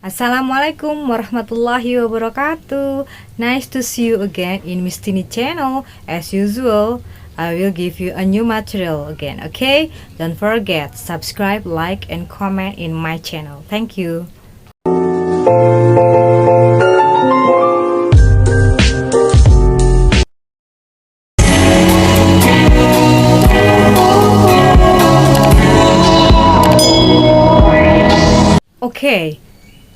Assalamualaikum warahmatullahi wabarakatuh. Nice to see you again in Miss Tini channel. As usual, I will give you a new material again, okay? Don't forget, subscribe, like, and comment in my channel. Thank you. Okay,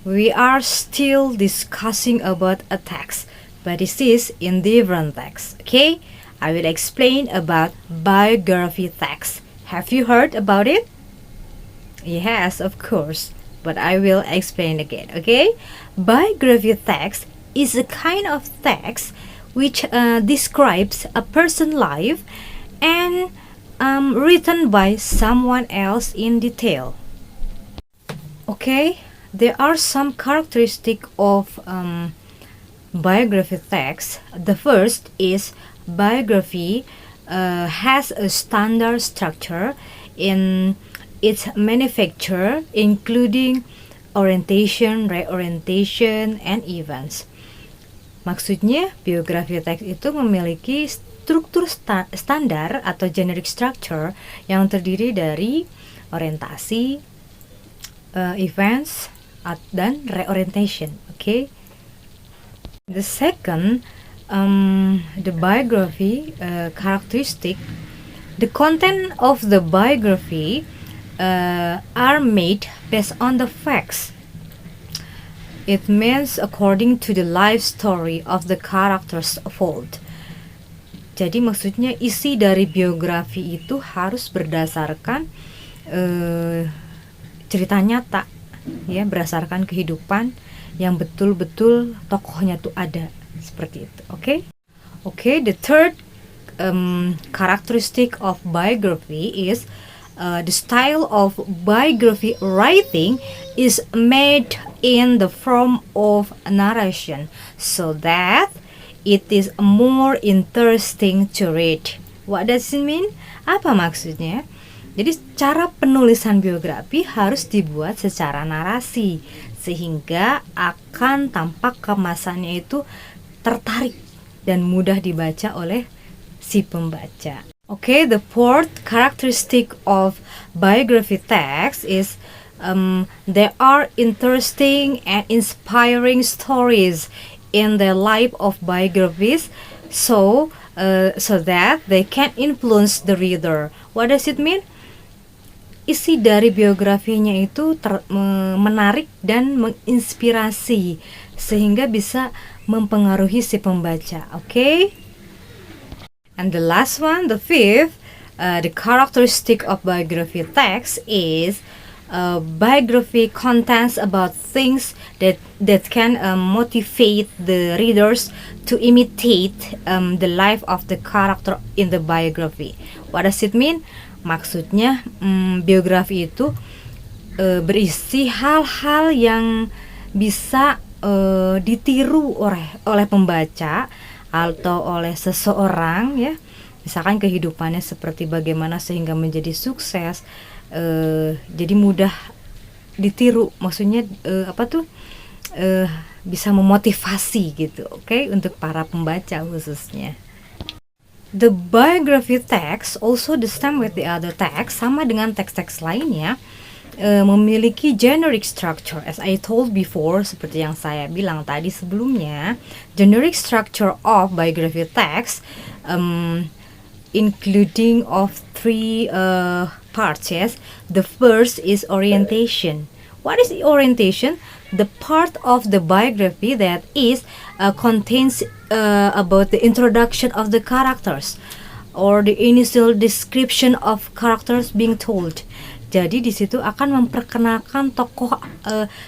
we are still discussing about a text, but this is in different text. Okay, I will explain about biography text. Have you heard about it? Yes, of course, but I will explain again. Okay, biography text is a kind of text which describes a person's life and written by someone else in detail. Okay, there are some characteristics of biography text. The first is biography has a standard structure in its manufacture, including orientation, reorientation, and events. Maksudnya, biografi teks itu memiliki struktur standar atau generic structure yang terdiri dari orientasi, events, dan reorientation. Okay. The second, the biography characteristic. The content of the biography are made based on the facts. It means according to the life story of the characters told. Jadi maksudnya isi dari biografi itu harus berdasarkan cerita nyata, ya, berdasarkan kehidupan yang betul-betul tokohnya tuh ada, seperti itu. Okay, the third characteristic of biography is the style of biography writing is made in the form of narration, so that it is more interesting to read. What does it mean? Apa maksudnya? Jadi cara penulisan biografi harus dibuat secara narasi sehingga akan tampak kemasannya itu tertarik dan mudah dibaca oleh si pembaca. Okay, the fourth characteristic of biography text is there are interesting and inspiring stories in the life of biographies, so that they can influence the reader. What does it mean? Isi dari biografinya itu menarik dan menginspirasi sehingga bisa mempengaruhi si pembaca. Okay? And the last one, the fifth, the characteristic of biography text is biography contains about things that can motivate the readers to imitate the life of the character in the biography. What does it mean? Maksudnya biografi itu berisi hal-hal yang bisa ditiru oleh pembaca atau oleh seseorang, ya. Misalkan kehidupannya seperti bagaimana sehingga menjadi sukses, jadi mudah ditiru. Maksudnya bisa memotivasi gitu, okay, untuk para pembaca khususnya. The biography text also the same with the other text, sama dengan teks-teks lainnya, memiliki generic structure. As I told before, seperti yang saya bilang tadi sebelumnya, generic structure of biography text including of three parts. Yes, the first is orientation. What is the orientation? The part of the biography that is contains about the introduction of the characters or the initial description of characters being told. Jadi di situ akan memperkenalkan tokoh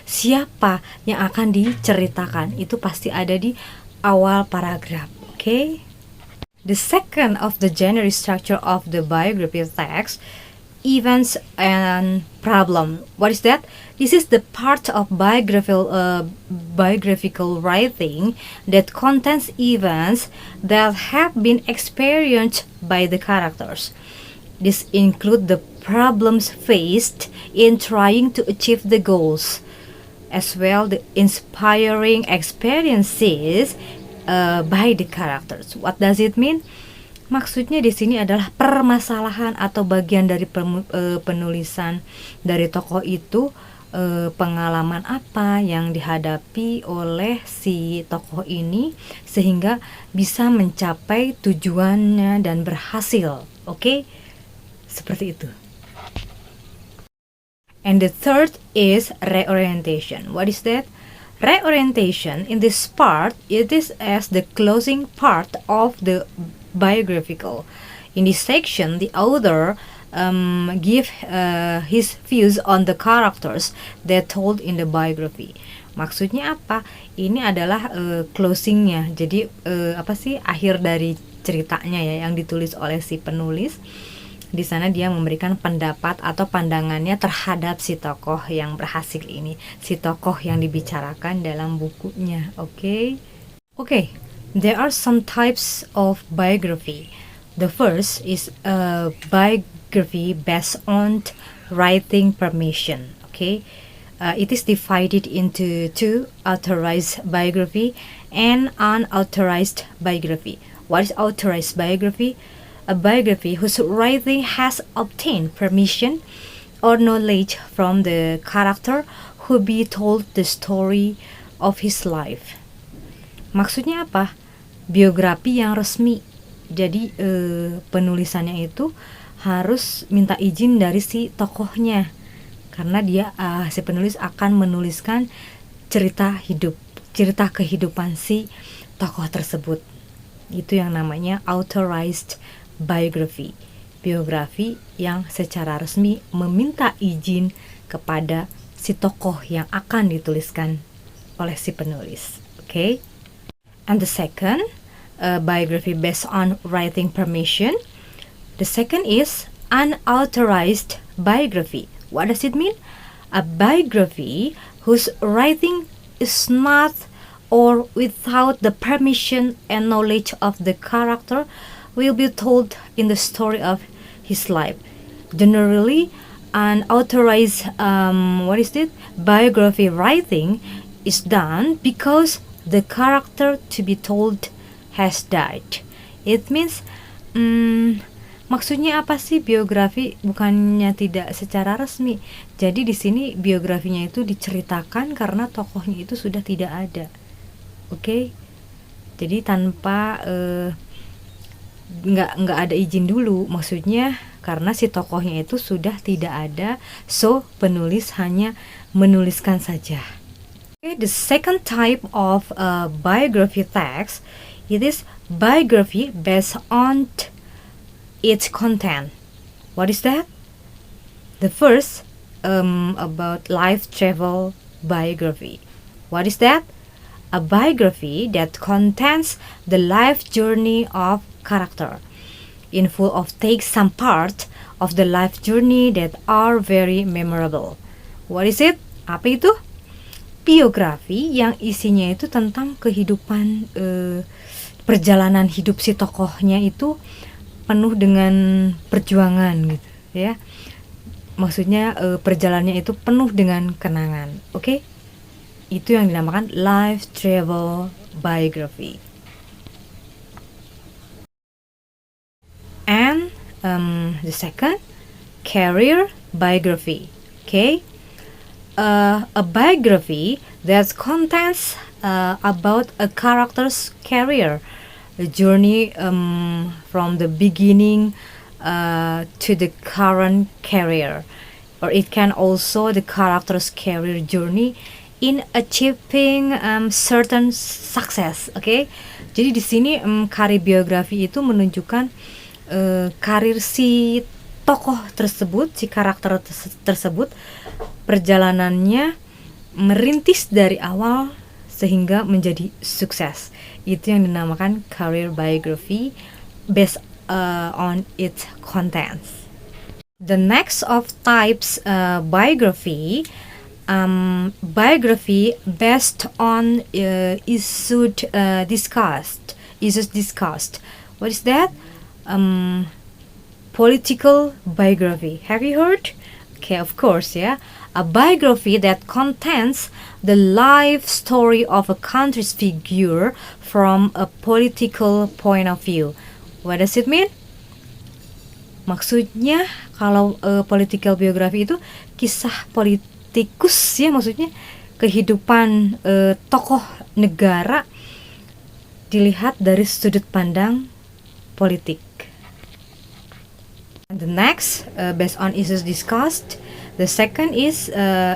siapa yang akan diceritakan. Itu pasti ada di awal paragraf. Okay? The second of the generic structure of the biography text, events and problem. What is that? This is the part of biographical writing that contains events that have been experienced by the characters. This include the problems faced in trying to achieve the goals as well the inspiring experiences by the characters. What does it mean? Maksudnya di sini adalah permasalahan atau bagian dari penulisan dari tokoh itu, pengalaman apa yang dihadapi oleh si tokoh ini sehingga bisa mencapai tujuannya dan berhasil. Oke? Seperti itu. And the third is reorientation. What is that? Reorientation in this part, it is as the closing part of the biographical. In this section, the author give his views on the characters that told in the biography. Maksudnya apa? Ini adalah closingnya. Jadi akhir dari ceritanya ya yang ditulis oleh si penulis. Di sana dia memberikan pendapat atau pandangannya terhadap si tokoh yang berhasil ini, si tokoh yang dibicarakan dalam bukunya. Okay, there are some types of biography. The first is a biography based on writing permission. Okay, it is divided into two: authorized biography and unauthorized biography. What is authorized biography? A biography whose writing has obtained permission or knowledge from the character who be told the story of his life. Maksudnya apa? Biografi yang resmi. Jadi penulisannya itu harus minta izin dari si tokohnya, karena dia si penulis akan menuliskan cerita kehidupan si tokoh tersebut. Itu yang namanya authorized biography, biografi yang secara resmi meminta izin kepada si tokoh yang akan dituliskan oleh si penulis. Okay? And the second, biography based on writing permission. The second is unauthorized biography. What does it mean? A biography whose writing is not or without the permission and knowledge of the character will be told in the story of his life. Generally, unauthorized biography writing is done because the character to be told has died. It means, maksudnya apa sih biografi? Bukannya tidak secara resmi. Jadi di sini biografinya itu diceritakan karena tokohnya itu sudah tidak ada. Oke? Jadi tanpa nggak ada izin dulu, maksudnya karena si tokohnya itu sudah tidak ada, so penulis hanya menuliskan saja. Okay, the second type of biography text, it is biography based on its content. What is that? The first, about life travel biography. What is that? A biography that contains the life journey of character, in full of takes some part of the life journey that are very memorable. What is it? Apa itu? Biografi yang isinya itu tentang kehidupan, perjalanan hidup si tokohnya itu penuh dengan perjuangan gitu ya. Maksudnya perjalanannya itu penuh dengan kenangan. Oke? Itu yang dinamakan life travel biography. And the second, career biography. Okay, a biography that contains about a character's career, a journey from the beginning to the current career, or it can also the character's career journey in achieving certain success. Okay, jadi di sini karir biografi itu menunjukkan karir si tokoh tersebut, si karakter tersebut, perjalanannya merintis dari awal sehingga menjadi sukses. Itu yang dinamakan career biography based on its contents. The next of types biography, biography based on issues discussed. What is that? Political biography. Have you heard? Okay, of course, yeah. A biography that contains the life story of a country's figure from a political point of view. What does it mean? Maksudnya kalau political biography itu kisah politikus ya, maksudnya kehidupan tokoh negara dilihat dari sudut pandang politik. And the next, based on issues discussed, the second is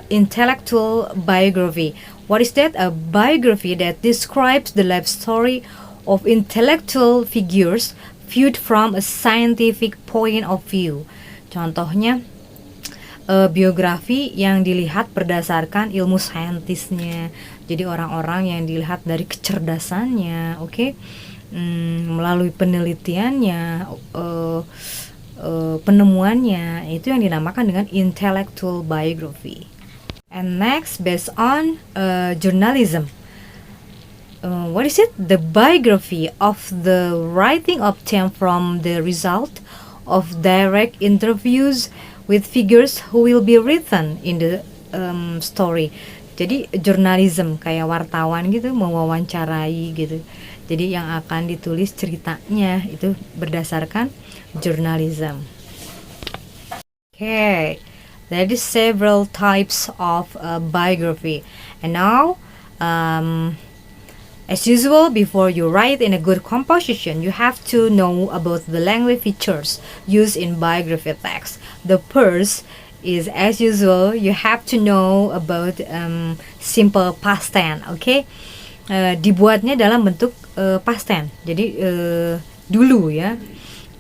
intellectual biography. What is that? A biography that describes the life story of intellectual figures viewed from a scientific point of view. Contohnya, biografi yang dilihat berdasarkan ilmu saintisnya. Jadi orang-orang yang dilihat dari kecerdasannya, melalui penelitiannya, penemuannya, itu yang dinamakan dengan intellectual biography. And next, based on journalism. What is it? The biography of the writing obtained from the result of direct interviews with figures who will be written in the story. Jadi journalism kayak wartawan gitu, mewawancarai gitu. Jadi yang akan ditulis ceritanya itu berdasarkan journalism. Okay, there is several types of biography, and now as usual, before you write in a good composition, you have to know about the language features used in biography text. The first is, as usual, you have to know about simple past tense, dibuatnya dalam bentuk past tense. Jadi dulu ya,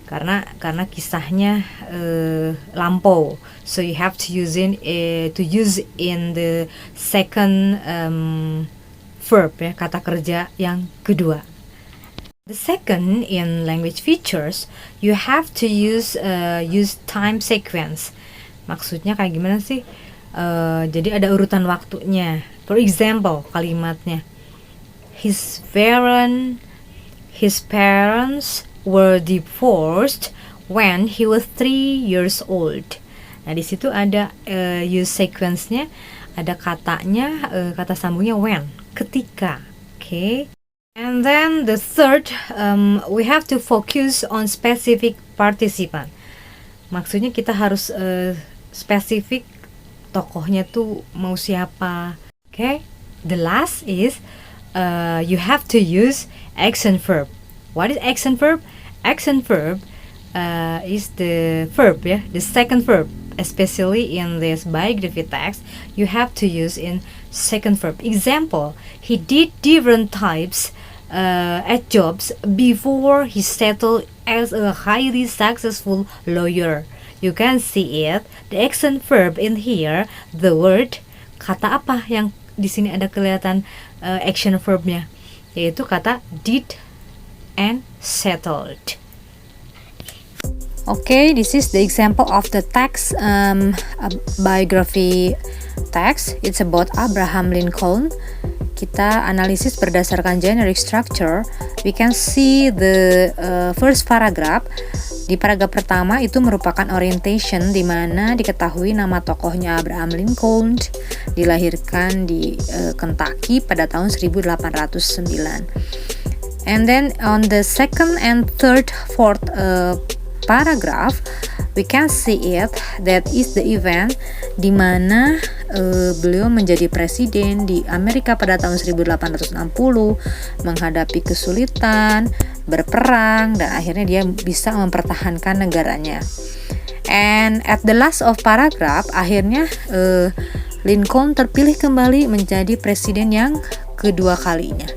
karena kisahnya lampau. So you have to use in the second verb ya, kata kerja yang kedua. The second, in language features, you have to use time sequence. Maksudnya kayak gimana sih? Jadi ada urutan waktunya. For example, kalimatnya, his parents were divorced when he was 3 years old. Nah, di situ ada use sequence-nya, ada katanya, kata sambungnya when, ketika. And then the third, we have to focus on specific participant. Maksudnya kita harus spesifik tokohnya tuh mau siapa. The last is you have to use action verb. What is action verb? Action verb is the verb, the second verb. Especially in this biography text, you have to use in second verb. Example, he did different types at jobs before he settled as a highly successful lawyer. You can see it, the action verb in here, the word, kata apa yang di sini ada kelihatan action verbnya, yaitu kata did and settled. This is the example of the text, biography text. It's about Abraham Lincoln. Kita analisis berdasarkan generic structure. We can see the first paragraph. Di paragraf pertama itu merupakan orientation, di mana diketahui nama tokohnya Abraham Lincoln, dilahirkan di Kentucky pada tahun 1809. And then on the second and third, fourth paragraph, we can see it, that is the event di mana beliau menjadi presiden di Amerika pada tahun 1860, menghadapi kesulitan, berperang, dan akhirnya dia bisa mempertahankan negaranya. And at the last of paragraph, akhirnya Lincoln terpilih kembali menjadi presiden yang kedua kalinya.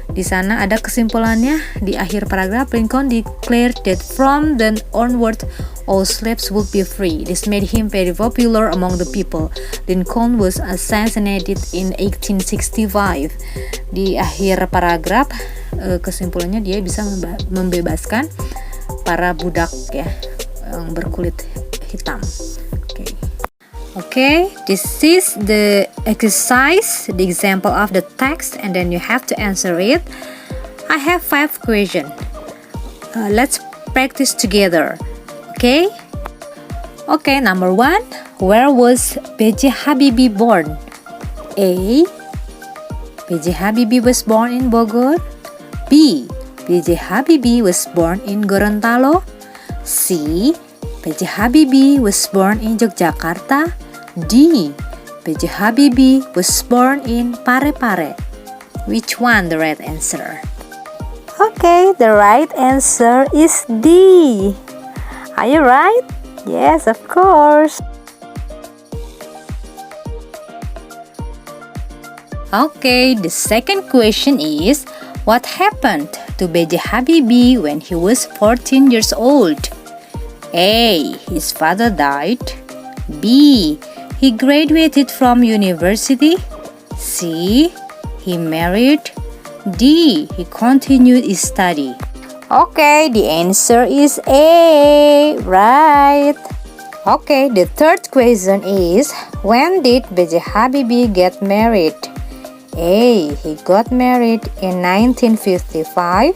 Di sana ada kesimpulannya. Di akhir paragraf, Lincoln declared that from then onward all slaves would be free. This made him very popular among the people. Lincoln was assassinated in 1865. Di akhir paragraf, kesimpulannya dia bisa membebaskan para budak ya, yang berkulit hitam. Okay, this is the exercise, the example of the text, and then you have to answer it. I have 5 questions. Let's practice together. Okay, number 1, where was B.J. Habibie born? A. B.J. Habibie was born in Bogor. B. B.J. Habibie was born in Gorontalo. C. B.J. Habibie was born in Yogyakarta. D. B.J. Habibie was born in Parepare. Which one the right answer? Okay, the right answer is D. Are you right? Yes, of course. Okay, the second question is, what happened to B.J. Habibie when he was 14 years old? A. His father died. B. He graduated from university. C. He married. D. He continued his study. Okay, the answer is A. Right. Okay, the third question is, when did B.J. Habibie get married? A. He got married in 1955.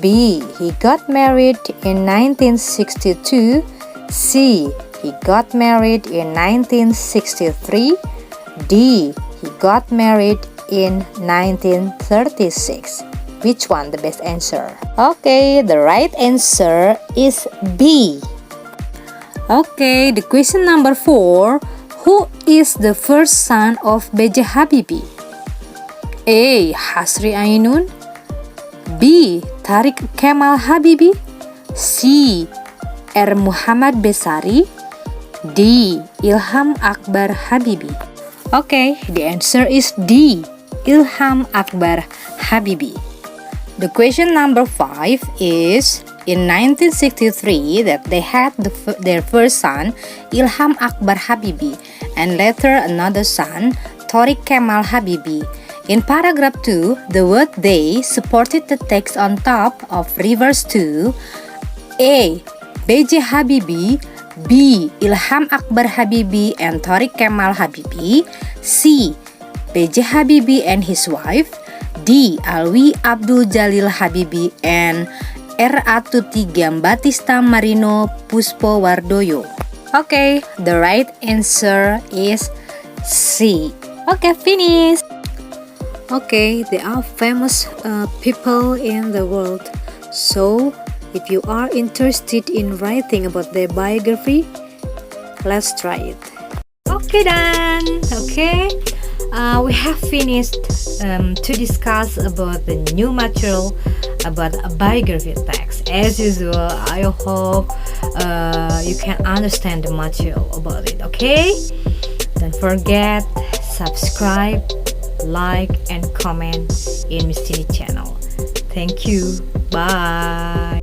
B. He got married in 1962. C. He got married in 1963. D. He got married in 1936. Which one the best answer? Okay, the right answer is B. Okay, the question number 4. Who is the first son of B.J. Habibie? A. Hasri Ainun. B. Tariq Kemal Habibie. C. R. Muhammad Besari. D. Ilham Akbar Habibie. Okay, the answer is D. Ilham Akbar Habibie. The question number 5 is, in 1963 that they had their first son, Ilham Akbar Habibie, and later another son, Tariq Kemal Habibie. In paragraph 2, the word they supported the text on top of refers to A. B.J. Habibie, B. Ilham Akbar Habibie and Tariq Kemal Habibie. C. B.J. Habibie and his wife. D. Alwi Abdul Jalil Habibie and R. Atuti Giambattista Marino Puspo Wardoyo. Okay, the right answer is C. Okay, finish. Okay, there are famous people in the world. So, if you are interested in writing about their biography, let's try it. Okay, done. Okay, we have finished to discuss about the new material about a biography text. As usual, I hope you can understand the material about it. Okay, don't forget subscribe, like, and comment in Miss Tini channel. Thank you. Bye.